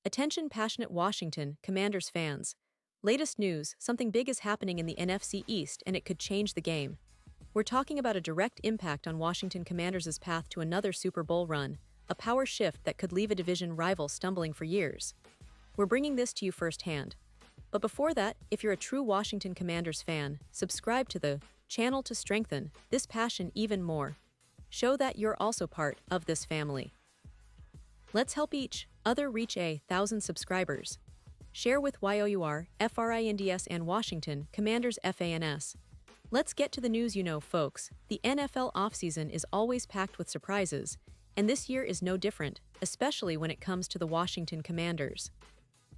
Attention passionate Washington Commanders fans. Latest news, something big is happening in the NFC East and it could change the game. We're talking about a direct impact on Washington Commanders' path to another Super Bowl run, a power shift that could leave a division rival stumbling for years. We're bringing this to you firsthand. But before that, if you're a true Washington Commanders fan, subscribe to the channel to strengthen this passion even more. Show that you're also part of this family. Let's help each other reach 1,000 subscribers. Share with YOUR, FRINDS and Washington Commanders FANS. Let's get to the news folks. The NFL offseason is always packed with surprises, and this year is no different, especially when it comes to the Washington Commanders.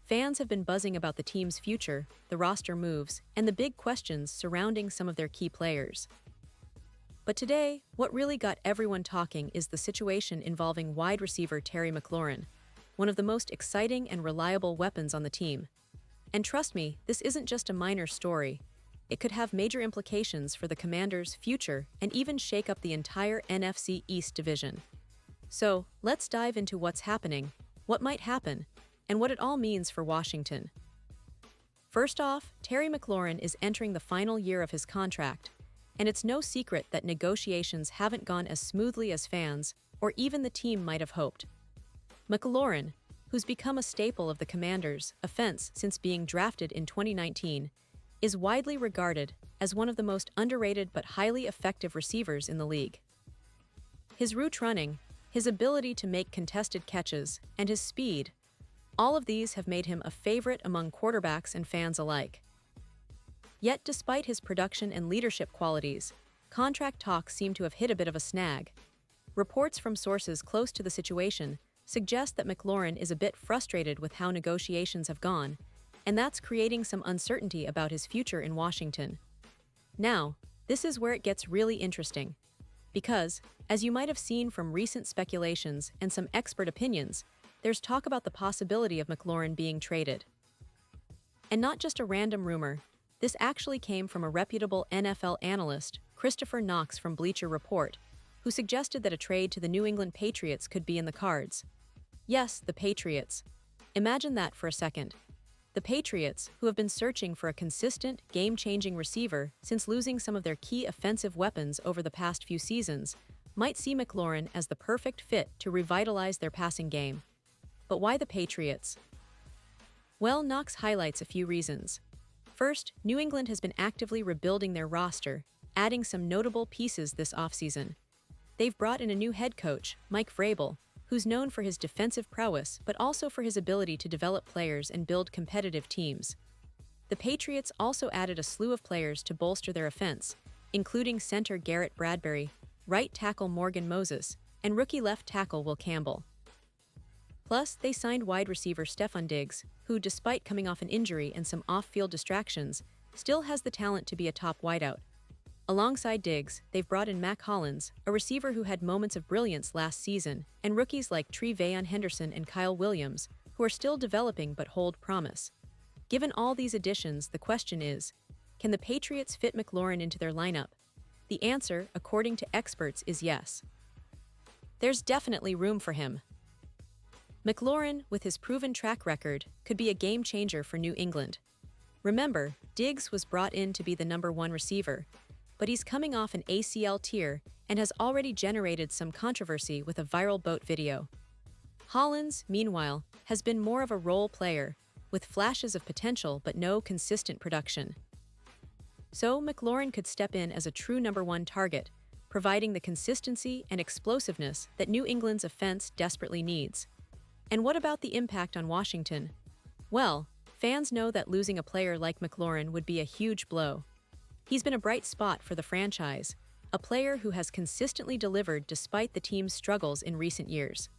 Fans have been buzzing about the team's future, the roster moves, and the big questions surrounding some of their key players. But today, what really got everyone talking is the situation involving wide receiver Terry Mclaurin, one of the most exciting and reliable weapons on the team. And trust me, this isn't just a minor story. It could have major implications for the Commanders' future and even shake up the entire NFC East division. So, let's dive into what's happening, what might happen, and what it all means for Washington. First off, Terry Mclaurin is entering the final year of his contract, and it's no secret that negotiations haven't gone as smoothly as fans or even the team might have hoped. Mclaurin, who's become a staple of the Commanders' offense since being drafted in 2019, is widely regarded as one of the most underrated but highly effective receivers in the league. His route running, his ability to make contested catches, and his speed, all of these have made him a favorite among quarterbacks and fans alike. Yet despite his production and leadership qualities, contract talks seem to have hit a bit of a snag. Reports from sources close to the situation suggest that Mclaurin is a bit frustrated with how negotiations have gone, and that's creating some uncertainty about his future in Washington. Now, this is where it gets really interesting. Because, as you might have seen from recent speculations and some expert opinions, there's talk about the possibility of Mclaurin being traded. And not just a random rumor, this actually came from a reputable NFL analyst, Christopher Knox from Bleacher Report, who suggested that a trade to the New England Patriots could be in the cards. Yes, the Patriots. Imagine that for a second. The Patriots, who have been searching for a consistent, game-changing receiver since losing some of their key offensive weapons over the past few seasons, might see Mclaurin as the perfect fit to revitalize their passing game. But why the Patriots? Well, Knox highlights a few reasons. First, New England has been actively rebuilding their roster, adding some notable pieces this offseason. They've brought in a new head coach, Mike Vrabel, who's known for his defensive prowess but also for his ability to develop players and build competitive teams. The Patriots also added a slew of players to bolster their offense, including center Garrett Bradbury, right tackle Morgan Moses, and rookie left tackle Will Campbell. Plus, they signed wide receiver Stefon Diggs, who, despite coming off an injury and some off-field distractions, still has the talent to be a top wideout. Alongside Diggs, they've brought in Mac Hollins, a receiver who had moments of brilliance last season, and rookies like Tre'Veon Henderson and Kyle Williams, who are still developing but hold promise. Given all these additions, the question is, can the Patriots fit Mclaurin into their lineup? The answer, according to experts, is yes. There's definitely room for him. Mclaurin, with his proven track record, could be a game-changer for New England. Remember, Diggs was brought in to be the #1 receiver, but he's coming off an ACL tear and has already generated some controversy with a viral boat video. Hollins, meanwhile, has been more of a role player, with flashes of potential but no consistent production. So Mclaurin could step in as a true #1 target, providing the consistency and explosiveness that New England's offense desperately needs. And what about the impact on Washington? Well, fans know that losing a player like Mclaurin would be a huge blow. He's been a bright spot for the franchise, a player who has consistently delivered despite the team's struggles in recent years.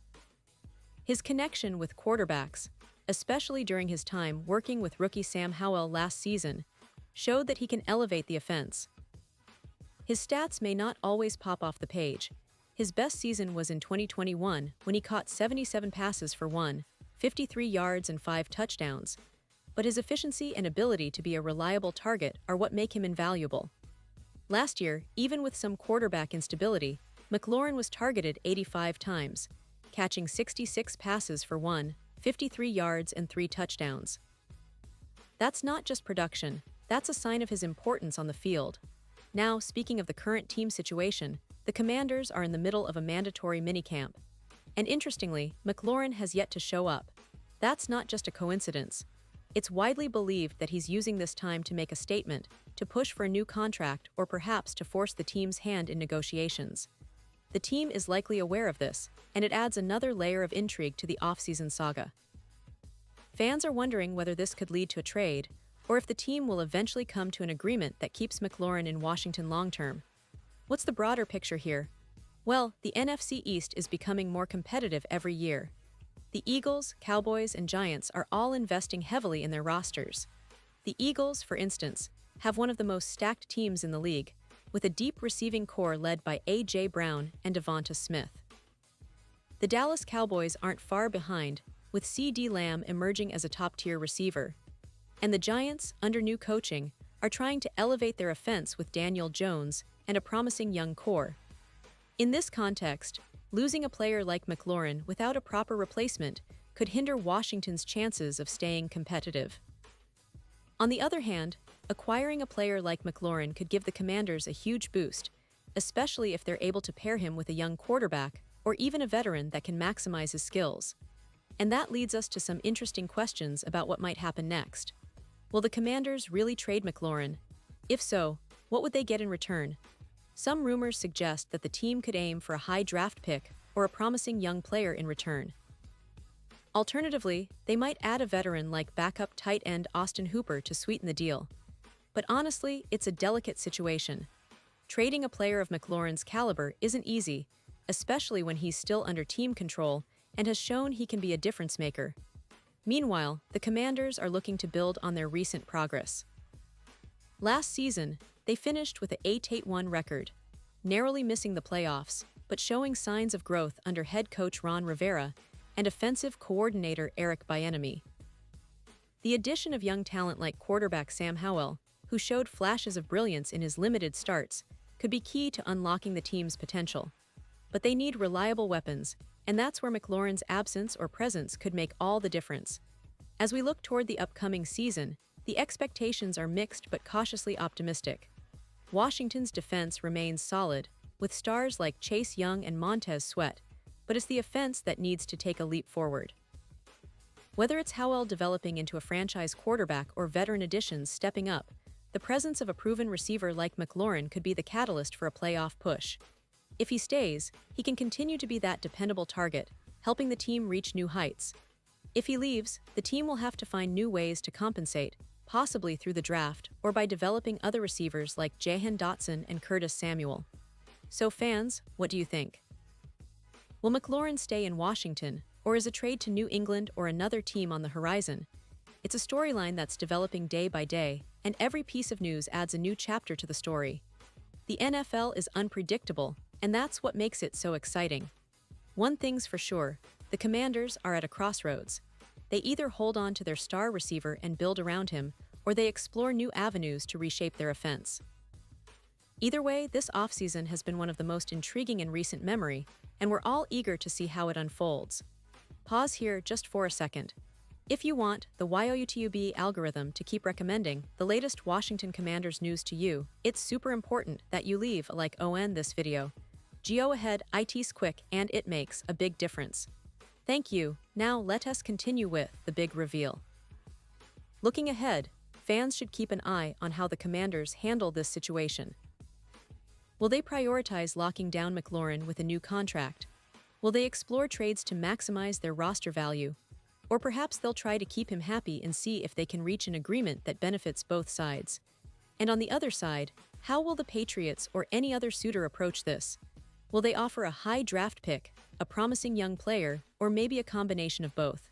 His connection with quarterbacks, especially during his time working with rookie Sam Howell last season, showed that he can elevate the offense. His stats may not always pop off the page. His best season was in 2021 when he caught 77 passes for 153 yards and 5 touchdowns, but his efficiency and ability to be a reliable target are what make him invaluable. Last year, even with some quarterback instability, Mclaurin was targeted 85 times, catching 66 passes for 53 yards and 3 touchdowns. That's not just production, that's a sign of his importance on the field. Now, speaking of the current team situation, the Commanders are in the middle of a mandatory minicamp. And interestingly, Mclaurin has yet to show up. That's not just a coincidence. It's widely believed that he's using this time to make a statement, to push for a new contract, or perhaps to force the team's hand in negotiations. The team is likely aware of this, and it adds another layer of intrigue to the offseason saga. Fans are wondering whether this could lead to a trade, or if the team will eventually come to an agreement that keeps Mclaurin in Washington long-term. What's the broader picture here? Well, the NFC East is becoming more competitive every year. The Eagles, Cowboys, and Giants are all investing heavily in their rosters. The Eagles, for instance, have one of the most stacked teams in the league, with a deep receiving core led by A.J. Brown and Devonta Smith. The Dallas Cowboys aren't far behind, with C.D. Lamb emerging as a top-tier receiver. And the Giants, under new coaching, are trying to elevate their offense with Daniel Jones and a promising young core. In this context, losing a player like Mclaurin without a proper replacement could hinder Washington's chances of staying competitive. On the other hand, acquiring a player like Mclaurin could give the Commanders a huge boost, especially if they're able to pair him with a young quarterback or even a veteran that can maximize his skills. And that leads us to some interesting questions about what might happen next. Will the Commanders really trade Mclaurin? If so, what would they get in return? Some rumors suggest that the team could aim for a high draft pick or a promising young player in return. Alternatively, they might add a veteran like backup tight end Austin Hooper to sweeten the deal. But honestly, it's a delicate situation. Trading a player of Mclaurin's caliber isn't easy, especially when he's still under team control and has shown he can be a difference maker. Meanwhile, the Commanders are looking to build on their recent progress. Last season, they finished with an 8-1 record, narrowly missing the playoffs, but showing signs of growth under head coach Ron Rivera and offensive coordinator Eric Bieniemy. The addition of young talent like quarterback Sam Howell, who showed flashes of brilliance in his limited starts, could be key to unlocking the team's potential. But they need reliable weapons, and that's where Mclaurin's absence or presence could make all the difference. As we look toward the upcoming season, the expectations are mixed but cautiously optimistic. Washington's defense remains solid, with stars like Chase Young and Montez Sweat, but it's the offense that needs to take a leap forward. Whether it's Howell developing into a franchise quarterback or veteran additions stepping up, the presence of a proven receiver like Mclaurin could be the catalyst for a playoff push. If he stays, he can continue to be that dependable target, helping the team reach new heights. If he leaves, the team will have to find new ways to compensate, possibly through the draft or by developing other receivers like Jahan Dotson and Curtis Samuel. So fans, what do you think? Will Mclaurin stay in Washington, or is a trade to New England or another team on the horizon? It's a storyline that's developing day by day, and every piece of news adds a new chapter to the story. The NFL is unpredictable, and that's what makes it so exciting. One thing's for sure, the Commanders are at a crossroads. They either hold on to their star receiver and build around him, or they explore new avenues to reshape their offense. Either way, this offseason has been one of the most intriguing in recent memory, and we're all eager to see how it unfolds. Pause here just for a second. If you want the YOUTUB algorithm to keep recommending the latest Washington Commanders news to you, it's super important that you leave a like on this video. Go ahead, it's quick and it makes a big difference. Thank you. Now let us continue with the big reveal. Looking ahead, fans should keep an eye on how the Commanders handle this situation. Will they prioritize locking down Mclaurin with a new contract? Will they explore trades to maximize their roster value? Or perhaps they'll try to keep him happy and see if they can reach an agreement that benefits both sides. And on the other side, how will the Patriots or any other suitor approach this? Will they offer a high draft pick, a promising young player, or maybe a combination of both?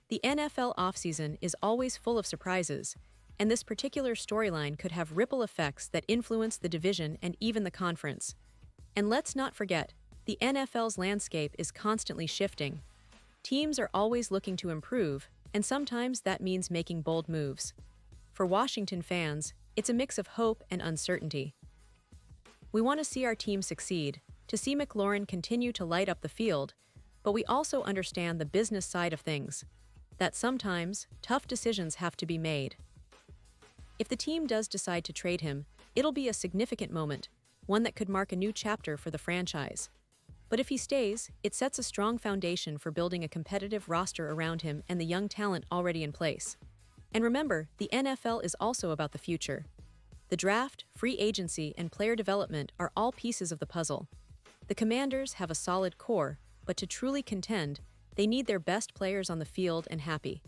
The NFL offseason is always full of surprises, and this particular storyline could have ripple effects that influence the division and even the conference. And let's not forget, the NFL's landscape is constantly shifting. Teams are always looking to improve, and sometimes that means making bold moves. For Washington fans, it's a mix of hope and uncertainty. We want to see our team succeed, to see Mclaurin continue to light up the field, but we also understand the business side of things, that sometimes tough decisions have to be made. If the team does decide to trade him, it'll be a significant moment, one that could mark a new chapter for the franchise. But if he stays, it sets a strong foundation for building a competitive roster around him and the young talent already in place. And remember, the NFL is also about the future. The draft, free agency, and player development are all pieces of the puzzle. The Commanders have a solid core, but to truly contend, they need their best players on the field and happy.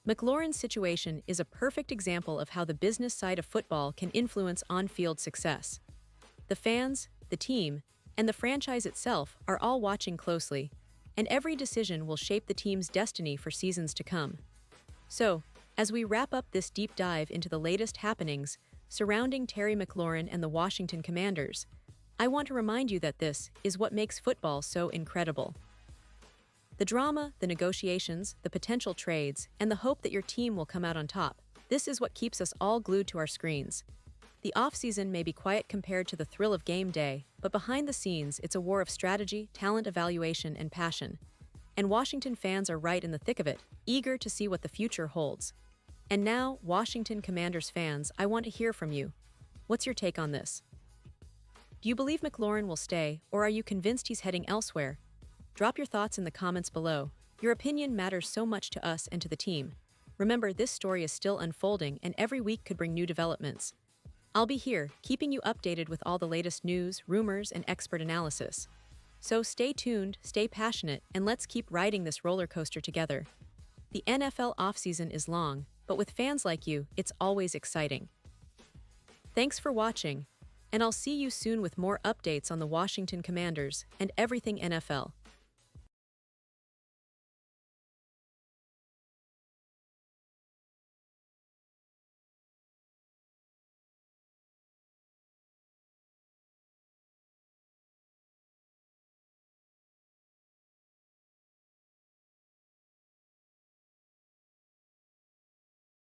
Mclaurin's situation is a perfect example of how the business side of football can influence on-field success. The fans, the team, and the franchise itself are all watching closely, and every decision will shape the team's destiny for seasons to come. So, as we wrap up this deep dive into the latest happenings surrounding Terry McLaurin and the Washington Commanders, I want to remind you that this is what makes football so incredible. The drama, the negotiations, the potential trades, and the hope that your team will come out on top. This is what keeps us all glued to our screens. The offseason may be quiet compared to the thrill of game day, but behind the scenes, it's a war of strategy, talent evaluation, and passion. And Washington fans are right in the thick of it, eager to see what the future holds. And now, Washington Commanders fans, I want to hear from you. What's your take on this? Do you believe McLaurin will stay, or are you convinced he's heading elsewhere? Drop your thoughts in the comments below. Your opinion matters so much to us and to the team. Remember, this story is still unfolding, and every week could bring new developments. I'll be here, keeping you updated with all the latest news, rumors, and expert analysis. So stay tuned, stay passionate, and let's keep riding this roller coaster together. The NFL offseason is long, but with fans like you, it's always exciting. Thanks for watching, and I'll see you soon with more updates on the Washington Commanders and everything NFL.